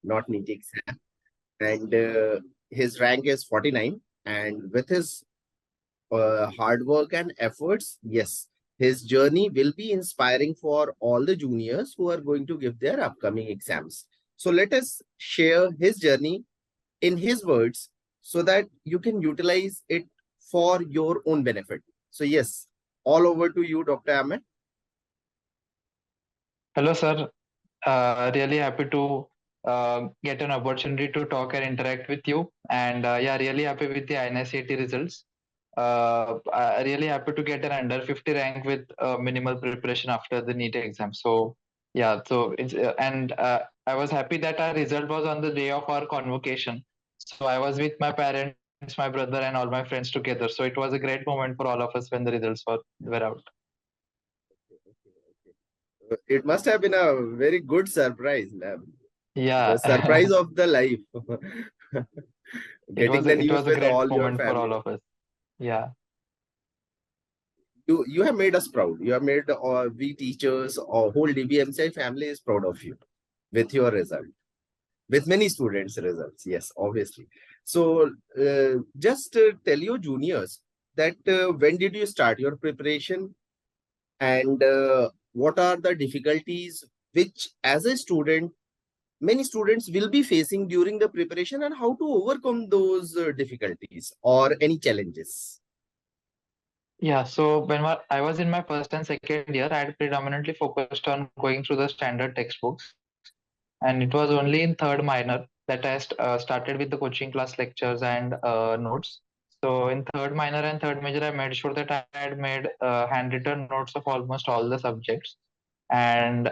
not NEET exam. And his rank is 49. And with his hard work and efforts, yes, his journey will be inspiring for all the juniors who are going to give their upcoming exams. So let us share his journey in his words so that you can utilize it for your own benefit. So yes, all over to you, Dr. Ahmed. Hello, sir. Really happy to get an opportunity to talk and interact with you. And yeah, really happy with the INICET results. Really happy to get an under 50 rank with minimal preparation after the NEET exam. So yeah, so it's and I was happy that our result was on the day of our convocation. So I was with my parents, my brother, and all my friends together. So it was a great moment for all of us when the results were out. It must have been a very good surprise, ma'am. The surprise Yeah. of the life. Getting the It news was a with great all your moment for all family. of us. Yeah. You have made us proud. You have made we teachers or whole DBMCI family is proud of you with your result. With many students' results. Yes, obviously. So just tell your juniors that when did you start your preparation and what are the difficulties which as a student many students will be facing during the preparation and how to overcome those difficulties or any challenges. Yeah. So I was in my first and second year, I had predominantly focused on going through the standard textbooks. And it was only in third minor that I started with the coaching class lectures and notes. So in third minor and third major, I made sure that I had made handwritten notes of almost all the subjects. And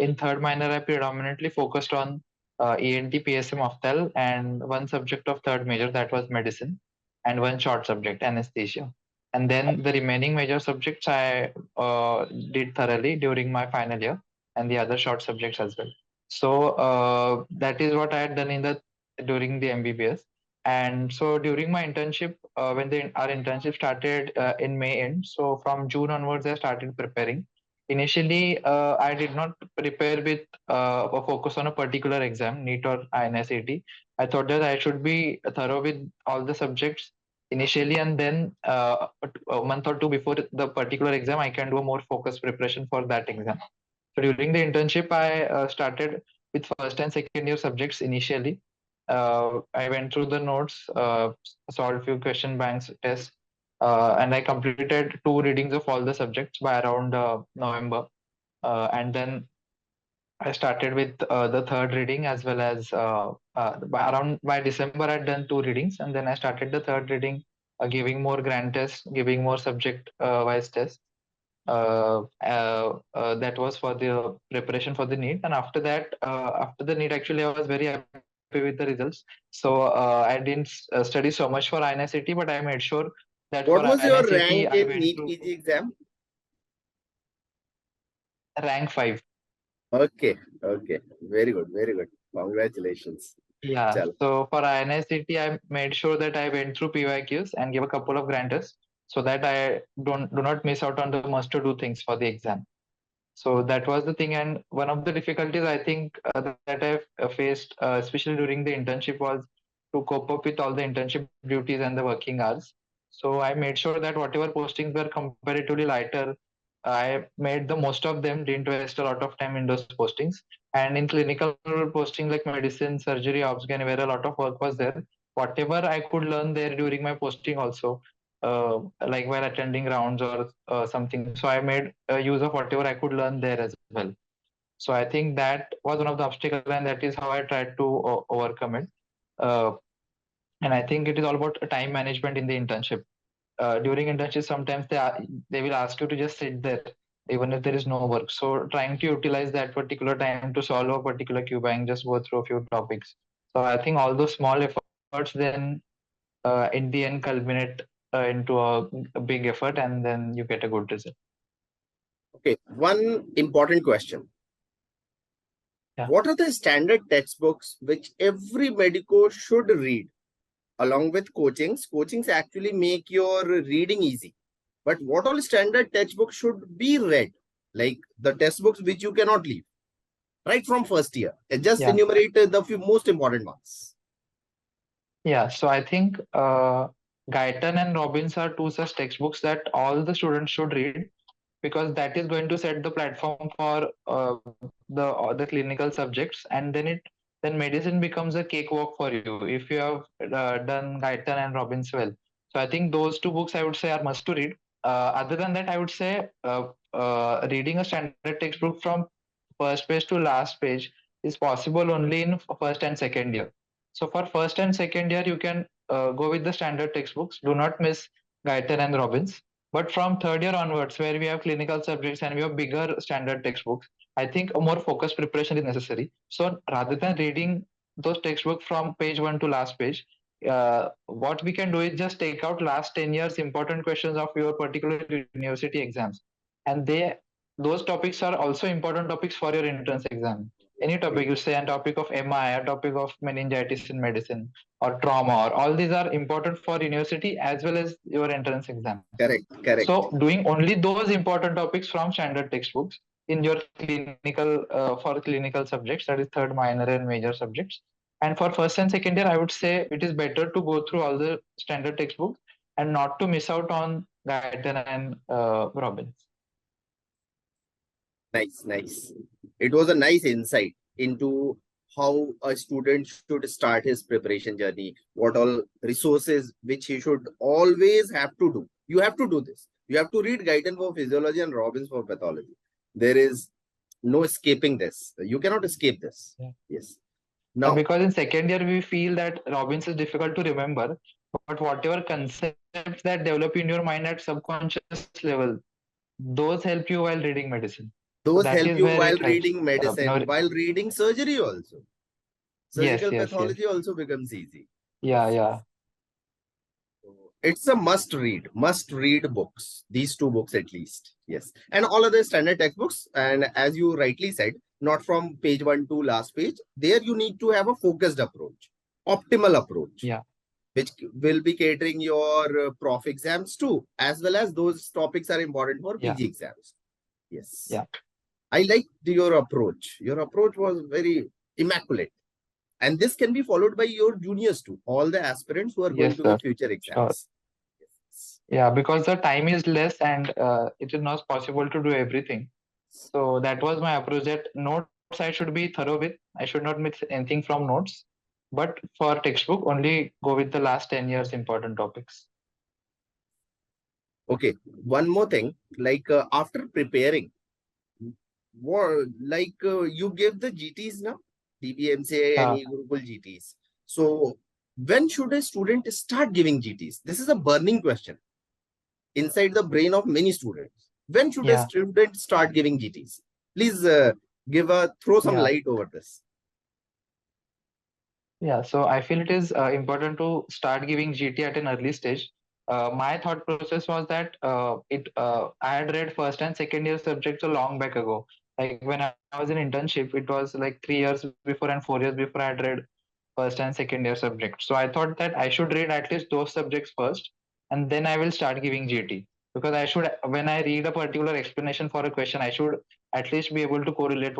in third minor, I predominantly focused on ENT, PSM, Opthal, and one subject of third major that was medicine, and one short subject, anesthesia. And then the remaining major subjects I did thoroughly during my final year, and the other short subjects as well. So that is what I had done in the during the MBBS. And so during my internship, when our internship started in May end, so from June onwards, I started preparing. Initially, I did not prepare with a focus on a particular exam, NEET or INSAT. I thought that I should be thorough with all the subjects initially, and then a month or two before the particular exam, I can do a more focused preparation for that exam. So during the internship, I started with first and second year subjects initially. I went through the notes, solved few question banks tests, and I completed two readings of all the subjects by around November. And then I started with the third reading as well as by December I'd done two readings, and then I started the third reading, giving more grand tests, giving more subject wise tests. That was for the preparation for the NEET, and after that, after the NEET, actually I was very happy with the results. So I didn't study so much for INICET, but I made sure that for What was your INICET I rank went in through NEET PG exam? rank 5. Okay, okay. Very good, very good. Congratulations. Yeah. Chalo. So for INICT, I made sure that I went through PYQs and gave a couple of grand tests so that I do not miss out on the must to do things for the exam. So that was the thing. And one of the difficulties I think that I've faced, especially during the internship, was to cope up with all the internship duties and the working hours. So I made sure that whatever postings were comparatively lighter, I made the most of them, didn't waste a lot of time in those postings. And in clinical posting like medicine, surgery, obs, where a lot of work was there, whatever I could learn there during my posting also, like while attending rounds or something. So I made use of whatever I could learn there as well. So I think that was one of the obstacles, and that is how I tried to overcome it. Uh, and I think it is all about time management in the internship. During internship, sometimes they will ask you to just sit there, even if there is no work. So trying to utilize that particular time to solve a particular queue bank, just go through a few topics. So I think all those small efforts then in the end culminate into a big effort, and then you get a good result. Okay, one important question. Yeah. What are the standard textbooks which every medico should read along with coachings? Coachings actually make your reading easy. But what all standard textbooks should be read? Like the textbooks which you cannot leave. right from first year. Just Yeah. enumerate the few most important ones. Yeah. So I think Guyton and Robbins are two such textbooks that all the students should read, because that is going to set the platform for the clinical subjects, and then medicine becomes a cakewalk for you if you have done Guyton and Robbins well. So I think those two books I would say are must to read. Other than that, I would say reading a standard textbook from first page to last page is possible only in first and second year. So for first and second year, you can go with the standard textbooks. Do not miss Guyton and Robbins. But from third year onwards, where we have clinical subjects and we have bigger standard textbooks, I think a more focused preparation is necessary. So rather than reading those textbooks from page one to last page, what we can do is just take out last 10 years important questions of your particular university exams. And those topics are also important topics for your entrance exam. Any topic you say, a topic of MI, a topic of meningitis in medicine, or trauma, or all these are important for university as well as your entrance exam. Correct, correct. So doing only those important topics from standard textbooks in your clinical for clinical subjects, that is third minor and major subjects. And for first and second year, I would say it is better to go through all the standard textbooks and not to miss out on Guyton and Robbins. Nice, nice. It was a nice insight into how a student should start his preparation journey, what all resources which he should always have to do. You have to do this. You have to read Guyton for physiology and Robbins for pathology. There is no escaping this. You cannot escape this. Yeah. Yes. Yeah, Now, because in second year we feel that Robbins is difficult to remember, but whatever concepts that develop in your mind at subconscious level, those help you while reading medicine. So those that help is you where while it helps. reading medicine, while reading surgery also. Yes, Surgical yes, yes. pathology also becomes easy. Yeah, Yes. yeah. It's a must read books, these two books at least. Yes. And all other standard textbooks. And as you rightly said, not from page one to last page. There you need to have a focused approach, optimal approach. Yeah. Which will be catering your prof exams too, as well as those topics are important for PG exams. Yes. Yeah. I liked your approach. Your approach was very immaculate. And this can be followed by your juniors too, all the aspirants who are going Yes, to sir. give future Sure. exams. Yeah, because the time is less and it is not possible to do everything. So that was my approach, that notes I should be thorough with. I should not miss anything from notes. But for textbook, only go with the last 10 years important topics. Okay, one more thing, like after preparing, what, like you give the GTs now, DBMCI and eGurukul GTs. So when should a student start giving GTs? This is a burning question inside the brain of many students. When should a student start giving GTs? Please throw some light over this. Yeah, so I feel it is important to start giving GT at an early stage. My thought process was that I had read first and second year subjects a long back ago. Like when I was in internship, it was like 3 years before and 4 years before I had read first and second year subjects. So I thought that I should read at least those subjects first, and then I will start giving GT. Because I should, when I read a particular explanation for a question, I should at least be able to correlate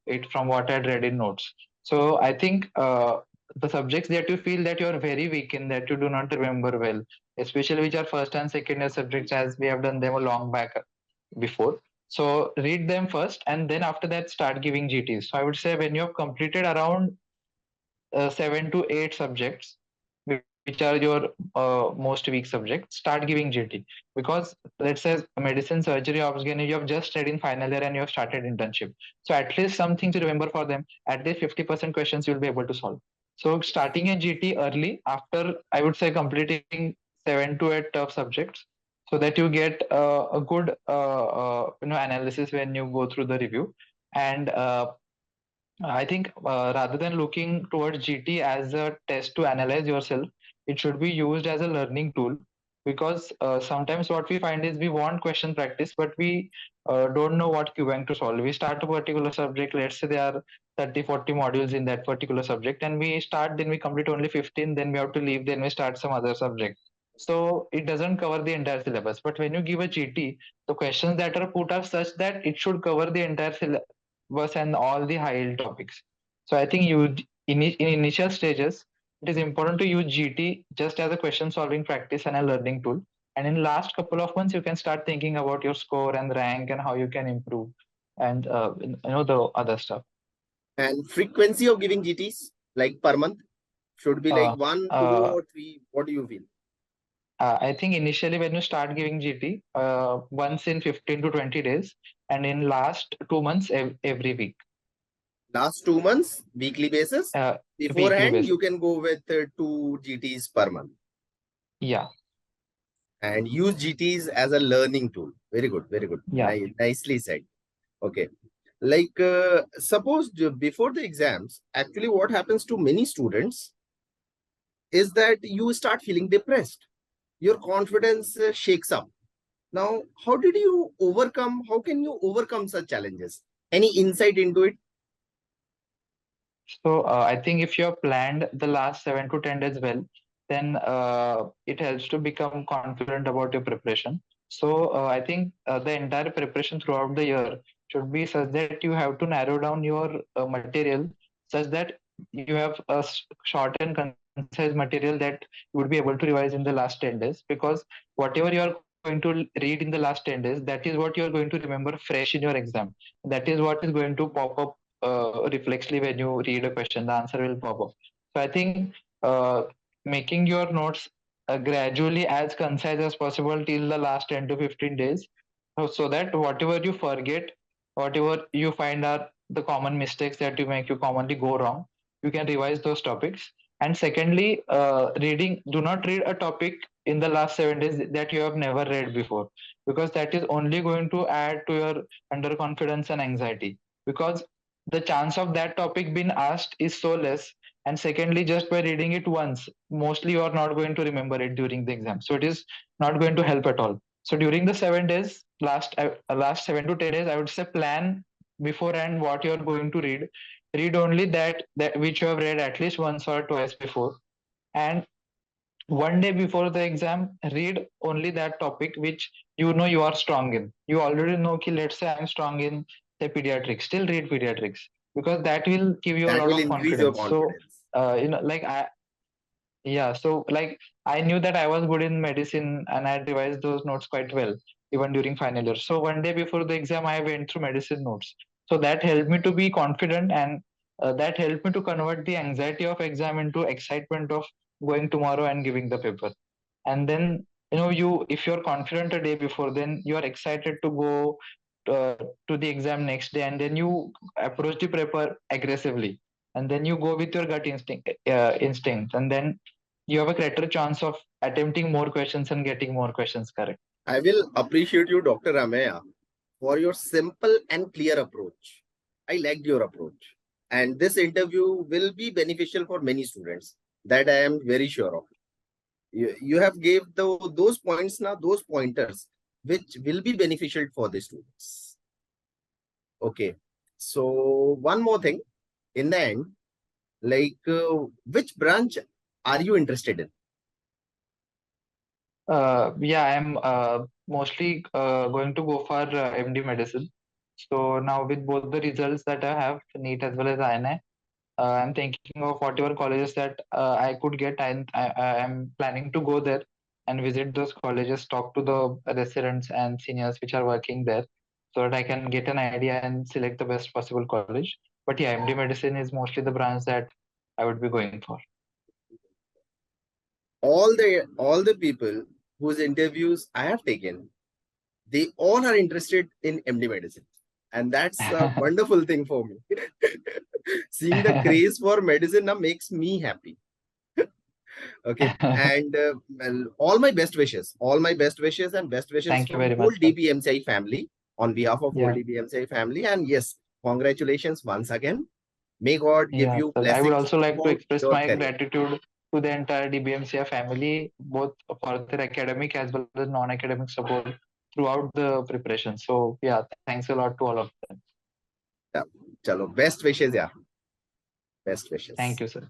it from what I had read in notes. So I think the subjects that you feel that you are very weak in, that you do not remember well, especially which are first and second year subjects, as we have done them a long back before. So read them first, and then after that start giving GTs. So I would say when you have completed around 7 to 8 subjects, which are your most weak subjects, start giving GT. Because let's say medicine, surgery, obstetrics, you have just studied in final year and you have started internship. So at least something to remember for them. At least 50% questions you'll be able to solve. So starting a GT early after, I would say, completing 7 to 8 tough subjects, so that you get a good analysis when you go through the review. And I think rather than looking towards GT as a test to analyze yourself, it should be used as a learning tool. Because sometimes what we find is we want question practice, but we don't know what QBank to solve. We start a particular subject, let's say there are 30, 40 modules in that particular subject, and we start, then we complete only 15, then we have to leave, then we start some other subject. So it doesn't cover the entire syllabus. But when you give a GT, the questions that are put are such that it should cover the entire syllabus. syllabus and all the high yield topics. So I think in initial stages, it is important to use GT just as a question solving practice and a learning tool. And in last couple of months, you can start thinking about your score and rank and how you can improve and the other stuff. And frequency of giving GTs, like per month, should be like 1, 2, or 3. What do you feel? I think initially when you start giving GT, once in 15 to 20 days, and in last 2 months, every week. Last 2 months, weekly basis. Weekly Beforehand, basis. you can go with 2 GTs per month. Yeah. And use GTs as a learning tool. Very good, very good. Yeah. Nicely said. Okay. Like, suppose before the exams, actually what happens to many students is that you start feeling depressed. Your confidence shakes up. Now, how can you overcome such challenges? Any insight into it? So I think if you have planned the last 7 to 10 days well, then it helps to become confident about your preparation. So I think the entire preparation throughout the year should be such that you have to narrow down your material such that you have a short and concise material that you would be able to revise in the last 10 days, because whatever you are going to read in the last 10 days, that is what you are going to remember fresh in your exam. That is what is going to pop up reflexly when you read a question, the answer will pop up. So I think making your notes gradually as concise as possible till the last 10 to 15 days, so that whatever you forget, whatever you find are the common mistakes that you commonly go wrong, you can revise those topics. And secondly, do not read a topic in the last 7 days that you have never read before, because that is only going to add to your underconfidence and anxiety, because the chance of that topic being asked is so less. And secondly, just by reading it once, mostly you are not going to remember it during the exam, so it is not going to help at all. So during the 7 days, last 7 to 10 days, I would say plan beforehand what you are going to read only that which you have read at least once or twice before. And one day before the exam, read only that topic which you know you are strong in. You already know, ki, let's say I'm strong in say pediatrics, still read pediatrics, because that will give you a That lot will of increase your confidence. So confidence. like I knew that I was good in medicine and I revised those notes quite well even during final year. So one day before the exam, I went through medicine notes. So that helped me to be confident, and that helped me to convert the anxiety of exam into excitement of going tomorrow and giving the paper. And then if you're confident a day before, then you are excited to go uh, to the exam next day, and then you approach the paper aggressively, and then you go with your gut instinct, and then you have a greater chance of attempting more questions and getting more questions correct. I will appreciate you, Dr. Ameya, for your simple and clear approach. I liked your approach. And this interview will be beneficial for many students. That I am very sure of. You have gave those points now, those pointers, which will be beneficial for the students. Okay. So one more thing. In the end, like which branch are you interested in? Yeah, I'm mostly going to go for MD medicine. So now with both the results that I have, NEET as well as INI, I'm thinking of whatever colleges that I could get. I'm planning to go there and visit those colleges, talk to the residents and seniors which are working there, so that I can get an idea and select the best possible college. But yeah, MD medicine is mostly the branch that I would be going for. All the people whose interviews I have taken, they all are interested in MD medicine. And that's a wonderful thing for me. Seeing the craze for medicine now makes me happy. Okay. And well, all my best wishes and best wishes Thank you from very whole much, sir. DBMCI family, on behalf of whole Yeah. DBMCI family. And yes, congratulations once again. May God give Yeah, you sir. I would blessings also like to throughout express your my career. gratitude to the entire DBMCI family, both for their academic as well as non-academic support throughout the preparation. So yeah, thanks a lot to all of them. Yeah. Chalo, best wishes, yeah. Best wishes. Thank you, sir.